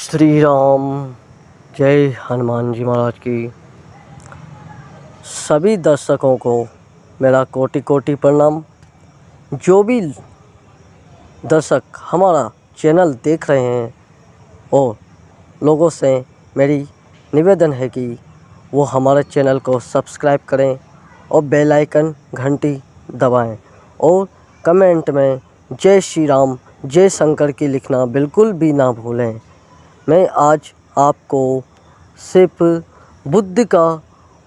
श्री राम। जय हनुमान जी महाराज की। सभी दर्शकों को मेरा कोटि कोटि प्रणाम। जो भी दर्शक हमारा चैनल देख रहे हैं और लोगों से मेरी निवेदन है कि वो हमारे चैनल को सब्सक्राइब करें और बेल आइकन घंटी दबाएं और कमेंट में जय श्री राम जय शंकर की लिखना बिल्कुल भी ना भूलें। मैं आज आपको सिर्फ बुद्ध का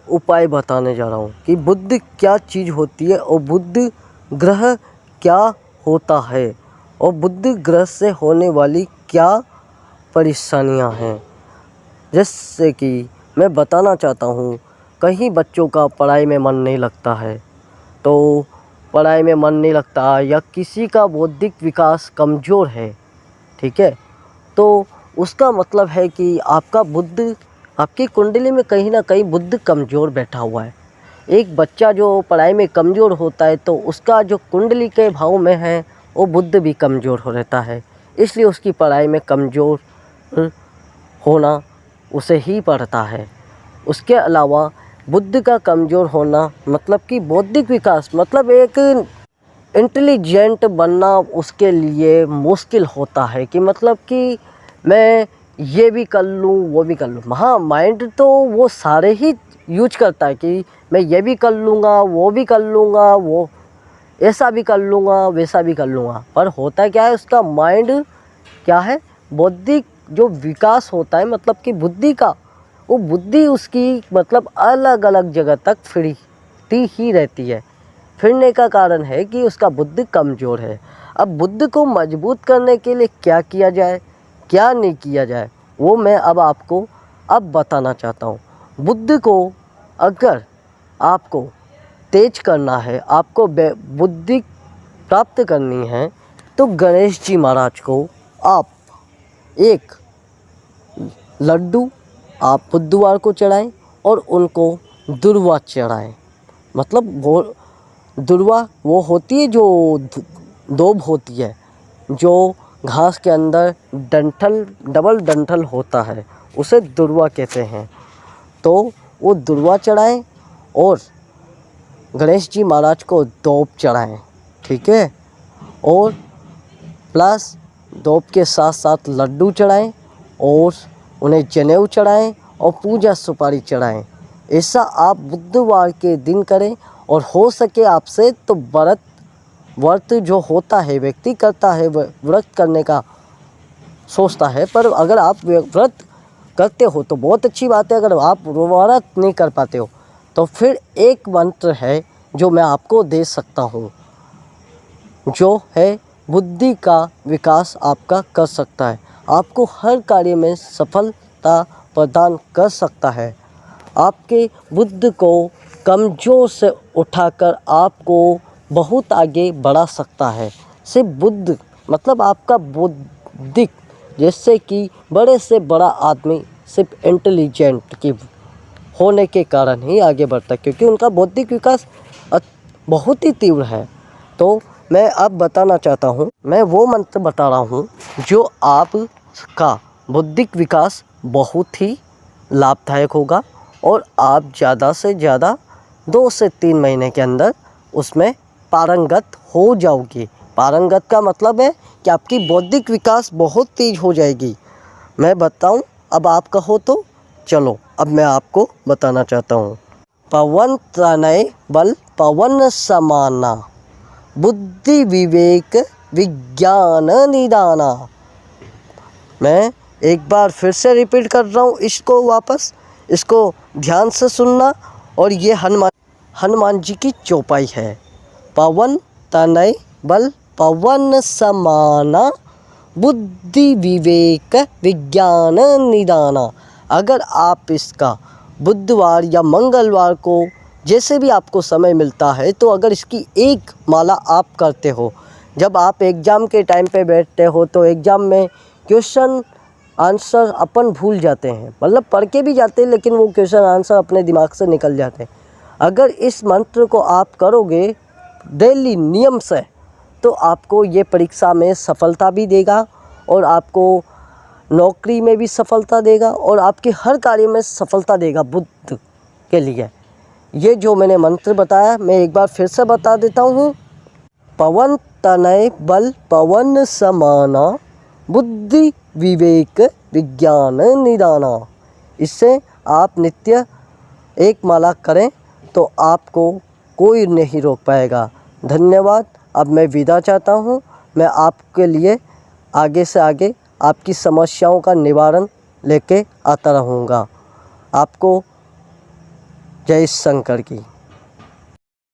उपाय बताने जा रहा हूँ कि बुद्ध क्या चीज़ होती है और बुद्ध ग्रह क्या होता है और बुद्ध ग्रह से होने वाली क्या परेशानियाँ हैं। जैसे कि मैं बताना चाहता हूँ, कहीं बच्चों का पढ़ाई में मन नहीं लगता है, तो पढ़ाई में मन नहीं लगता या किसी का बौद्धिक विकास कमज़ोर है, ठीक है, तो उसका मतलब है कि आपका बुद्ध, आपकी कुंडली में कहीं ना कहीं बुद्ध कमज़ोर बैठा हुआ है। एक बच्चा जो पढ़ाई में कमज़ोर होता है तो उसका जो कुंडली के भाव में है वो बुद्ध भी कमज़ोर हो रहता है, इसलिए उसकी पढ़ाई में कमज़ोर होना उसे ही पड़ता है। उसके अलावा बुद्ध का कमज़ोर होना मतलब कि बौद्धिक विकास मतलब एक इंटेलिजेंट बनना उसके लिए मुश्किल होता है कि मतलब कि मैं ये भी कर लूँ वो भी कर लूँ। हाँ, माइंड तो वो सारे ही यूज करता है कि मैं ये भी कर लूँगा वो भी कर लूँगा, वो ऐसा भी कर लूँगा वैसा भी कर लूँगा, पर होता क्या है उसका माइंड क्या है, बौद्धिक जो विकास होता है मतलब कि बुद्धि का, वो बुद्धि उसकी मतलब अलग अलग जगह तक फिरती ही रहती है। फिरने का कारण है कि उसका बुद्धि कमज़ोर है। अब बुद्ध को मजबूत करने के लिए क्या किया जाए क्या नहीं किया जाए वो मैं अब आपको बताना चाहता हूँ। बुद्ध को अगर आपको तेज करना है, आपको बुद्धि प्राप्त करनी है, तो गणेश जी महाराज को आप एक लड्डू आप बुधवार को चढ़ाएं और उनको दुर्वा चढ़ाएं। मतलब वो दुर्वा वो होती है जो दोब होती है, जो घास के अंदर डंठल डबल डंठल होता है, उसे दुर्वा कहते हैं। तो वो दुर्वा चढ़ाएं और गणेश जी महाराज को दोब चढ़ाएं, ठीक है, और प्लस दोब के साथ साथ लड्डू चढ़ाएं और उन्हें जनेऊ चढ़ाएं और पूजा सुपारी चढ़ाएं। ऐसा आप बुधवार के दिन करें और हो सके आपसे तो व्रत जो होता है व्यक्ति करता है, व्रत करने का सोचता है, पर अगर आप व्रत करते हो तो बहुत अच्छी बात है। अगर आप व्रत नहीं कर पाते हो तो फिर एक मंत्र है जो मैं आपको दे सकता हूँ, जो है बुद्धि का विकास आपका कर सकता है, आपको हर कार्य में सफलता प्रदान कर सकता है, आपके बुद्धि को कमज़ोर से उठाकर आपको बहुत आगे बढ़ा सकता है। सिर्फ बुद्ध मतलब आपका बौद्धिक, जैसे कि बड़े से बड़ा आदमी सिर्फ इंटेलिजेंट की होने के कारण ही आगे बढ़ता है, क्योंकि उनका बौद्धिक विकास बहुत ही तीव्र है। तो मैं अब बताना चाहता हूँ, मैं वो मंत्र बता रहा हूँ जो आपका बौद्धिक विकास बहुत ही लाभदायक होगा और आप ज़्यादा से ज़्यादा 2 से 3 महीने के अंदर उसमें पारंगत हो जाओगी। पारंगत का मतलब है कि आपकी बौद्धिक विकास बहुत तेज हो जाएगी। मैं बताऊं, अब आप कहो तो चलो अब मैं आपको बताना चाहता हूँ। पवन तनय बल पवन समाना, बुद्धि विवेक विज्ञान निदाना। मैं एक बार फिर से रिपीट कर रहा हूँ, इसको वापस, इसको ध्यान से सुनना। और ये हनुमान जी की चौपाई है। पवन तनय बल पवन समाना, बुद्धि विवेक विज्ञान निदाना। अगर आप इसका बुधवार या मंगलवार को जैसे भी आपको समय मिलता है, तो अगर इसकी एक माला आप करते हो, जब आप एग्ज़ाम के टाइम पे बैठते हो तो एग्ज़ाम में क्वेश्चन आंसर अपन भूल जाते हैं, मतलब पढ़ के भी जाते हैं लेकिन वो क्वेश्चन आंसर अपने दिमाग से निकल जाते हैं। अगर इस मंत्र को आप करोगे डेली नियम से, तो आपको ये परीक्षा में सफलता भी देगा और आपको नौकरी में भी सफलता देगा और आपके हर कार्य में सफलता देगा बुध के लिए। ये जो मैंने मंत्र बताया मैं एक बार फिर से बता देता हूँ। पवन तनय बल पवन समाना, बुद्धि विवेक विज्ञान निदाना। इससे आप नित्य एक माला करें तो आपको कोई नहीं रोक पाएगा। धन्यवाद। अब मैं विदा चाहता हूँ। मैं आपके लिए आगे से आगे आपकी समस्याओं का निवारण लेके आता रहूँगा। आपको जय शंकर की।